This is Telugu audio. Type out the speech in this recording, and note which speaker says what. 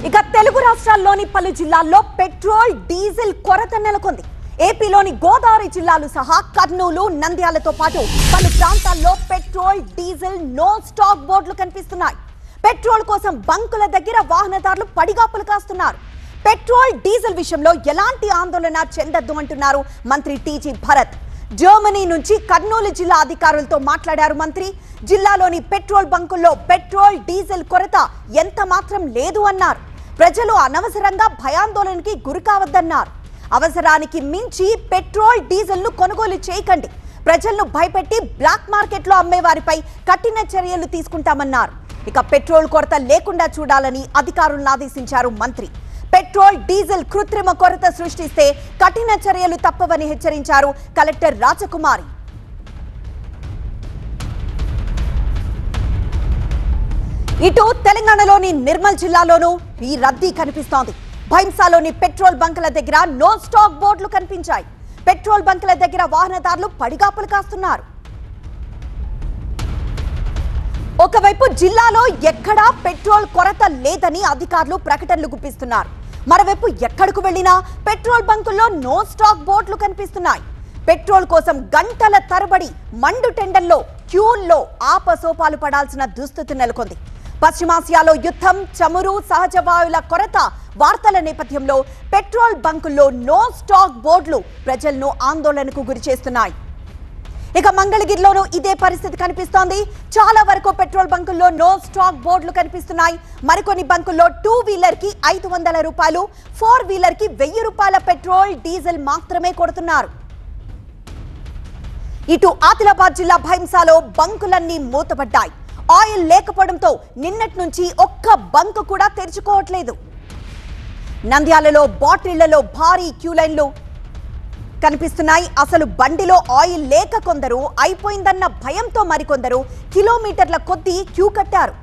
Speaker 1: ఇక తెలుగు రాష్ట్రాల్లోని పలు జిల్లాల్లో పెట్రోల్ డీజిల్ కొరత నెలకొంది. ఏపీలోని గోదావరి జిల్లాలు సహా కర్నూలు, నంద్యాలతో పాటు పలు ప్రాంతాల్లో పెట్రోల్ డీజిల్ నో స్టాక్ బోర్డులు కనిపిస్తున్నాయి. పెట్రోల్ కోసం బంకుల దగ్గర వాహనదారులు పడిగాపులు కాస్తున్నారు. పెట్రోల్ డీజిల్ విషయంలో ఎలాంటి ఆందోళన చెందొద్దు అంటున్నారు మంత్రి టీజీ భరత్. జర్మనీ నుంచి కర్నూలు జిల్లా అధికారులతో మాట్లాడారు మంత్రి. జిల్లాలోని పెట్రోల్ బంకుల్లో పెట్రోల్ డీజిల్ కొరత ఎంత మాత్రం లేదు అన్నారు. ప్రజలు అనవసరంగా భయాందోళనకి గురికావద్దన్నారు. అవసరానికి మించి పెట్రోల్ డీజిల్ ను కొనుగోలు చేయకండి. ప్రజలను భయపెట్టి బ్లాక్ మార్కెట్ లో అమ్మే వారిపై కఠిన చర్యలు తీసుకుంటామన్నారు. ఇక పెట్రోల్ కొరత లేకుండా చూడాలని అధికారులను ఆదేశించారు మంత్రి. పెట్రోల్ డీజిల్ కృత్రిమ కొరత సృష్టిస్తే కఠిన చర్యలు తప్పవని హెచ్చరించారు కలెక్టర్ రాజకుమారి. ఇటు తెలంగాణలోని నిర్మల్ జిల్లాలోనూ ఈ రద్దీ కనిపిస్తోంది. భైంసాలోని పెట్రోల్ బంకుల దగ్గర నో స్టాక్ బోర్డులు కనిపించాయి. పెట్రోల్ బంకుల దగ్గర వాహనదారులు పడిగాపులు కాస్తున్నారు. ఒకవైపు జిల్లాలో ఎక్కడా పెట్రోల్ కొరత లేదని అధికారులు ప్రకటనలు గుప్పిస్తున్నారు. మరోవైపు ఎక్కడకు వెళ్లినా పెట్రోల్ బంకుల్లో నో స్టాక్ బోర్డులు కనిపిస్తున్నాయి. పెట్రోల్ కోసం గంటల తరబడి మండు టెండల్లో క్యూల్లో ఆపసోపాలు పడాల్సిన దుస్థితి నెలకొంది. పశ్చిమాసియాలో యుద్ధం, చమురు, సహజ వాయువుల కొరత వార్తల నేపథ్యంలో పెట్రోల్ బంకుల్లో నో స్టాక్ బోర్డులు ప్రజలను ఆందోళనకు గురి చేస్తున్నాయి. ఇక మంగళగిరిలోనూ ఇదే పరిస్థితి కనిపిస్తోంది. చాలా వరకు పెట్రోల్ బంకుల్లో నో స్టాక్ బోర్డులు కనిపిస్తున్నాయి. మరికొన్ని బంకుల్లో 2 వీలర్ కి 500 రూపాయలు, 4 వీలర్ కి 1000 రూపాయల పెట్రోల్ డీజిల్ మాత్రమే కొడుతున్నారు. ఇటు ఆదిలాబాద్ జిల్లా భైంసాలో బంకులన్నీ మూతపడ్డాయి. ఆయిల్ లేకపోవడంతో నిన్నటి నుంచి ఒక్క బంకు కూడా తెరుచుకోవట్లేదు. నంద్యాలలో బాటిళ్లలో భారీ క్యూ లైన్లు కనిపిస్తున్నాయి. అసలు బండిలో ఆయిల్ లేక కొందరు, అయిపోయిందన్న భయంతో మరికొందరు కిలోమీటర్ల కొద్దీ క్యూ కట్టారు.